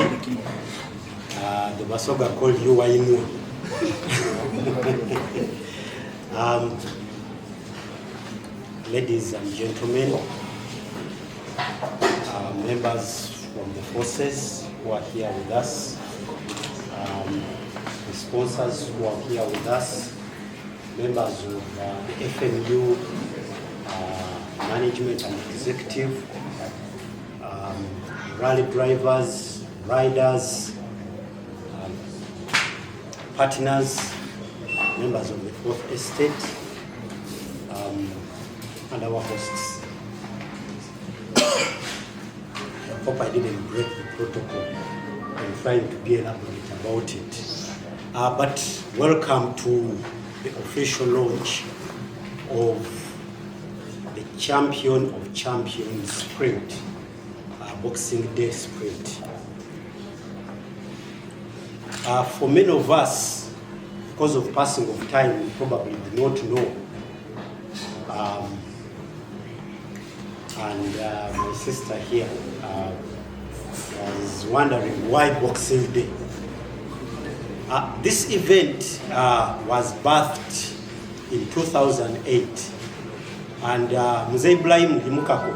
The Basoga called you Wainu. Ladies and gentlemen, members from the forces who are here with us, the sponsors who are here with us, members of the FMU management and executive, rally drivers, riders, partners, members of the Fourth Estate, and our hosts. I hope I didn't break the protocol. I'm trying to be elaborate about it. But welcome to the official launch of the Champion of Champions Sprint, Boxing Day Sprint. For many of us, because of passing of time, we probably do not know. And my sister here was wondering why Boxing Day. This event was birthed in 2008, and Mzee Ibrahim Himukako.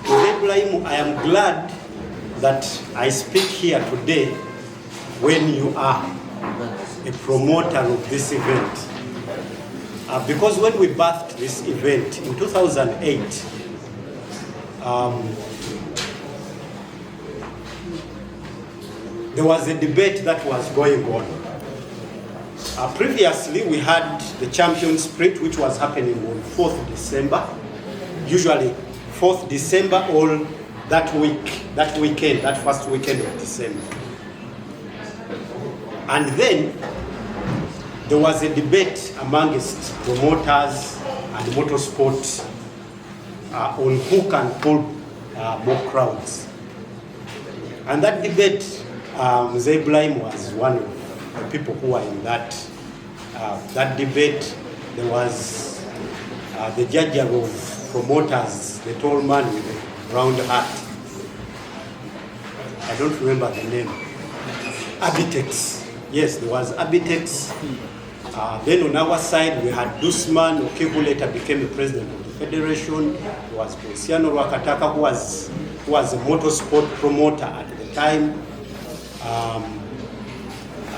Mzee Ibrahim, I am glad that I speak here today when you are a promoter of this event. Because when we birthed this event in 2008, there was a debate that was going on. Previously, we had the Champions Sprint, which was happening on 4th December, usually 4th December or that weekend, that first weekend of December. And then there was a debate amongst promoters and motorsport on who can pull more crowds. And that debate, Mzee Ibrahim was one of the people who were in that debate. There was the judge of promoters, the tall man with the round hat. I don't remember the name. Abitex. Yes, there was Abitex. Then on our side, we had Dusman, who later became the president of the federation. There was Ponsiano Rwakataka, who was a motorsport promoter at the time.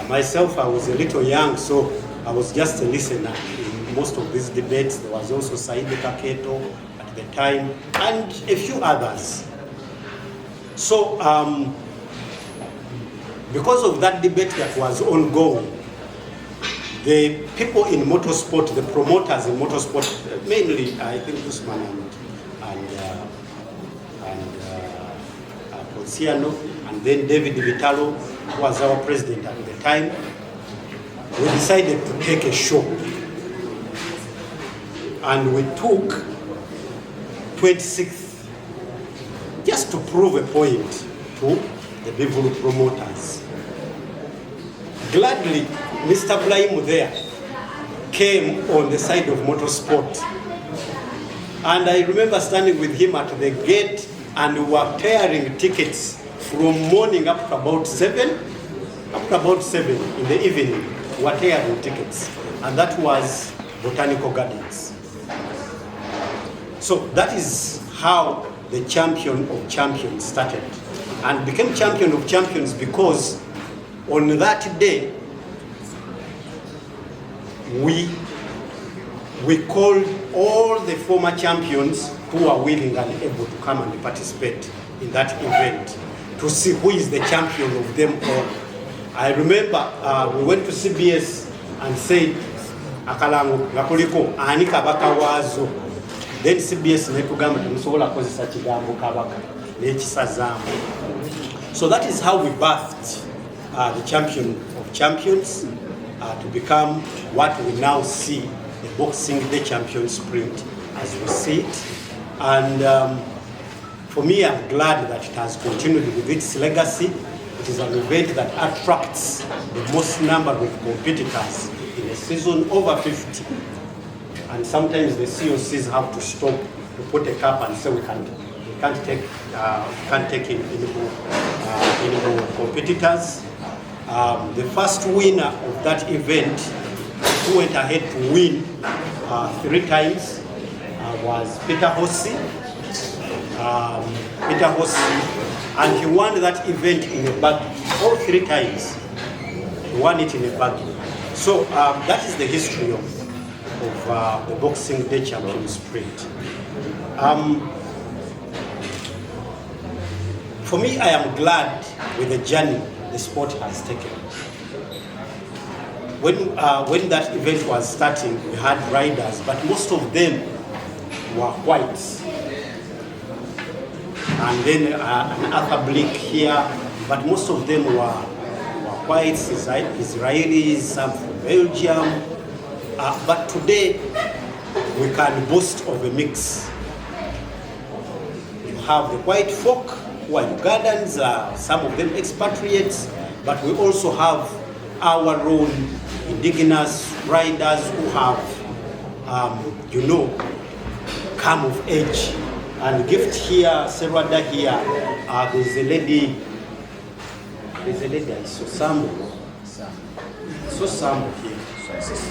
Myself, I was a little young, so I was just a listener in most of these debates. There was also Saidi Kaketo at the time, and a few others. So, because of that debate that was ongoing, the people in motorsport, the promoters in motorsport, mainly I think Usman and Ponsiano, and then David Vitalo, who was our president at the time, we decided to take a show. And we took 26th just to prove a point to the people promoters. Gladly, Mr. Ibrahim there came on the side of motorsport. And I remember standing with him at the gate, and we were tearing tickets from morning up to about 7 in the evening. We were tearing tickets. And that was Botanical Gardens. So that is how the Champion of Champions started. And became Champion of Champions because on that day, we called all the former champions who are willing and able to come and participate in that event to see who is the champion of them all. I remember we went to CBS and said, Akalango, Gakoliko, Ani Kabaka wazo. Then CBS netugamba tumusobola kozesa kigambo kabaka n'ekisazamu. So that is how we birthed the Champion of Champions to become what we now see, the Boxing Day Champion Sprint as we see it. And for me, I'm glad that it has continued with its legacy. It is an event that attracts the most number of competitors in a season, over 50. And sometimes the COCs have to stop to put a cap and say we can't take in any more competitors. The first winner of that event, who went ahead to win 3 times, was Peter Hossi. And he won that event in a bag. All 3 times, he won it in a bag. So that is the history of the Boxing Day Champion Sprint. For me, I am glad with the journey the sport has taken. When that event was starting, we had riders, but most of them were whites. And then an Arthur Blake here, but most of them were whites, Israelis, some from Belgium. But today, we can boast of a mix. You have the white folk who are Ugandans, some of them expatriates, but we also have our own indigenous riders who have, come of age. And gift here, Serwada here, there's a lady, I saw some here.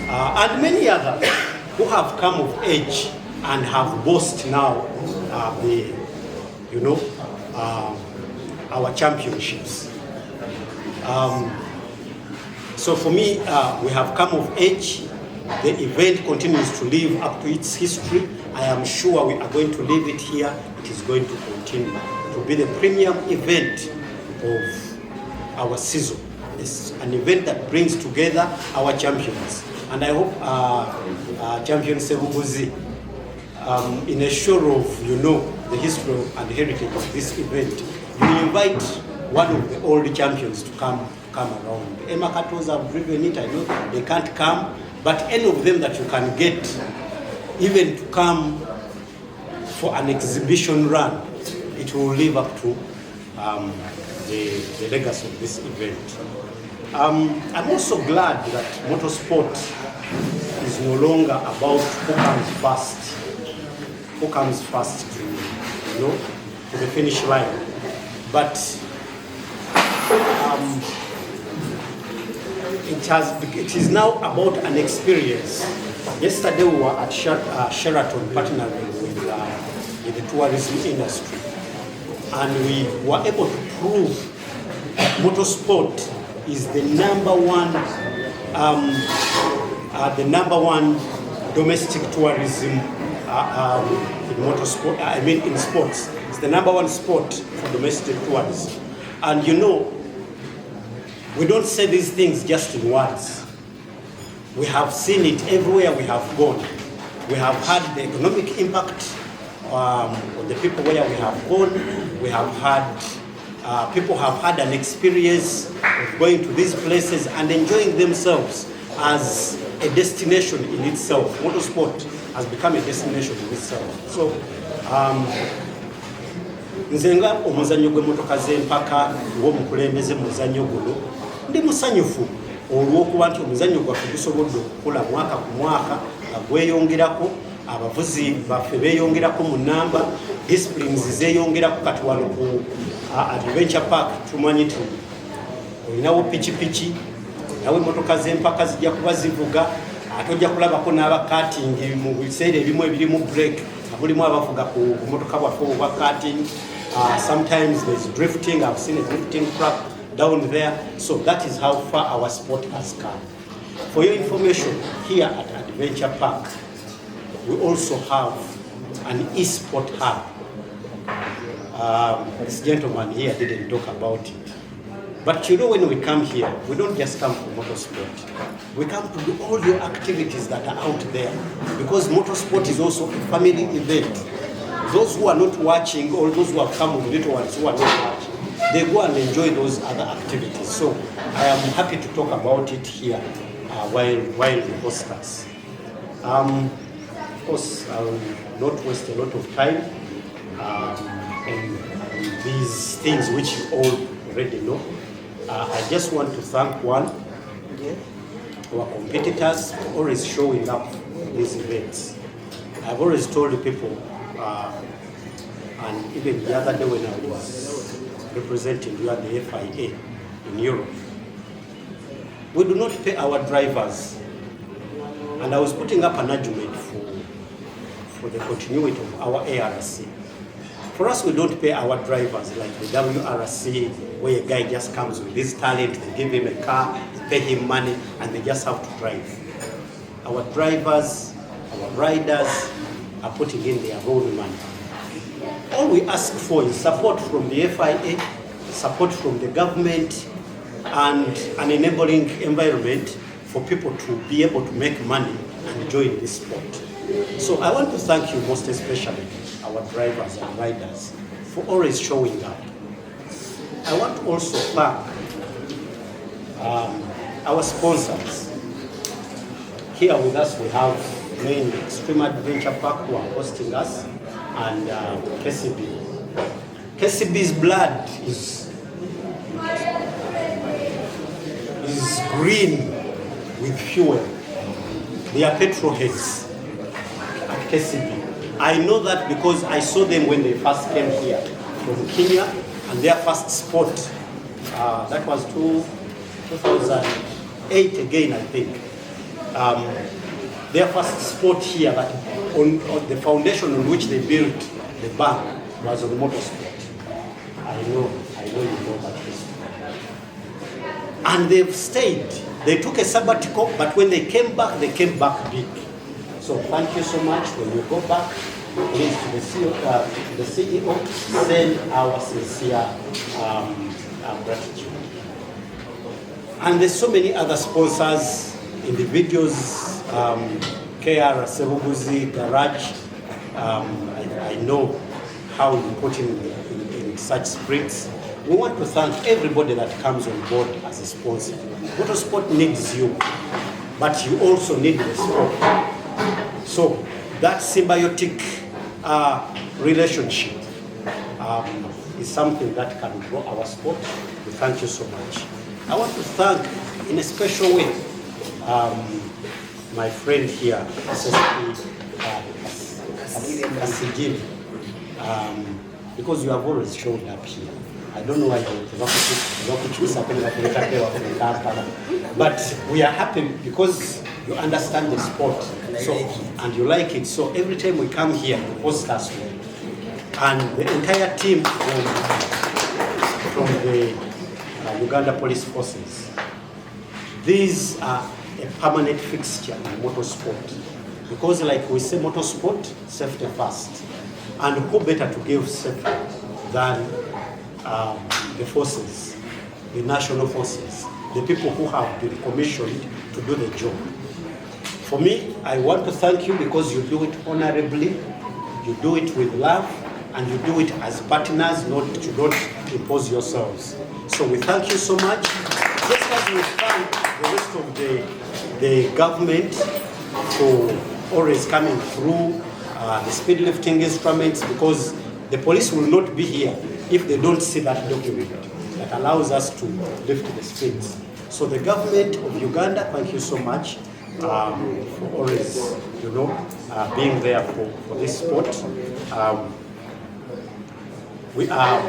And many others who have come of age and have boasted now our championships. So for me, we have come of age. The event continues to live up to its history. I am sure we are going to leave it here. It is going to continue to be the premium event of our season. It's an event that brings together our champions. And I hope Champion Sebuguzi, in a show of, the history and heritage of this event, you invite one of the old champions to come around. The Emma Katos have driven it, I know they can't come, but any of them that you can get, even to come for an exhibition run, it will live up to the legacy of this event. I'm also glad that motorsport is no longer about who comes first to the finish line, but it is now about an experience. Yesterday we were at Sheraton partnering with the tourism industry, and we were able to prove that motorsport is the number one domestic tourism in motorsport. In sports, it's the number 1 sport for domestic tourism. And we don't say these things just in words. We have seen it everywhere we have gone. We have had the economic impact on the people where we have gone. We have had people have had an experience of going to these places and enjoying themselves as a destination in itself. Motorsport has become a destination in itself. So, nzenga omuzannyo gw'emmotoka z'empaka ng'omukulembeze mu muzannyo guno ndi musanyufu olw'okuba nti omuzannyo gwaffe gusobodde okukula mwaka ku mwaka nga gweyongerako, abavuzi baffe beeyongerako mu namba, disciplines zeeyongerako. Kati wano ku Adventure Park tumanyi nti olinawo pikipiki, olinawo emmotoka z'empaka zijja kuba zivuga, ate ojja kulabako n'abakatingi mu biseera ebimu ebirimu break nga mulimu abavuga ku mmotoka bwaffe obwa karting. Sometimes there's drifting. I've seen a drifting track down there. So that is how far our sport has come. For your information, here at Adventure Park, we also have an e-sport hub. This gentleman here didn't talk about it. But when we come here, we don't just come for motorsport. We come to do all your activities that are out there, because motorsport is also a family event. Those who are not watching, or those who have come with little ones who are not watching, they go and enjoy those other activities. So I am happy to talk about it here while the host us. Of course, I will not waste a lot of time on these things which you all already know. I just want to thank our competitors for always showing up at these events. I've always told the people, And even the other day when I was representing you at the FIA in Europe, we do not pay our drivers. And I was putting up an argument for the continuity of our ARC. For us, we don't pay our drivers like the WRC, where a guy just comes with his talent, they give him a car, they pay him money, and they just have to drive. Our drivers, our riders are putting in their own money. All we ask for is support from the FIA, support from the government, and an enabling environment for people to be able to make money and join this sport. So I want to thank you most especially, our drivers and riders, for always showing up. I want to also thank our sponsors. Here with us we have mainly Extreme Adventure Park who are hosting us, and KCB. KCB's blood is green with fuel. They are petrol heads at KCB. I know that because I saw them when they first came here from Kenya, and their first sport, that was 2008 again, I think. Their first sport here, but on the foundation on which they built the bank was on motorsport. I know you know that history. And they've stayed. They took a sabbatical, but when they came back big. So thank you so much. When you go back, please to the CEO, send our sincere gratitude. And there's so many other sponsors, individuals, KR Sebuguzi Garage. I know how you put in such sprints. We want to thank everybody that comes on board as a sponsor. Motorsport needs you, but you also need the sport. So that symbiotic relationship is something that can grow our sport. We thank you so much. I want to thank in a special way my friend here, Kasijini, because you have always showed up here. I don't know why but we are happy because you understand the sport, so, and you like it. So every time we come here, you host us well. And the entire team from the Uganda Police Forces, these are a permanent fixture in motorsport. Because like we say, motorsport, safety first. And who better to give safety than the forces, the national forces, the people who have been commissioned to do the job. For me, I want to thank you because you do it honorably, you do it with love, and you do it as partners, you don't impose yourselves. So we thank you so much. Just as we thank the rest of the government for always coming through the speed lifting instruments, because the police will not be here if they don't see that document that allows us to lift the speeds. So the government of Uganda, thank you so much for always, being there for this sport. We are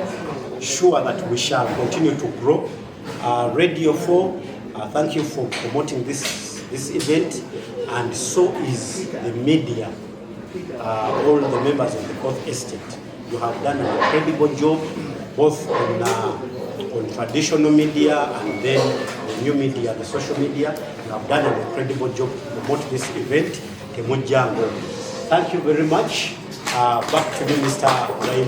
sure that we shall continue to grow. Radio 4, thank you for promoting this event, and so is the media, all the members of the Fourth Estate. You have done an incredible job, both on traditional media and then the new media, the social media. You have done an incredible job to promote this event. Thank you very much. Back to you, Mr. Ray.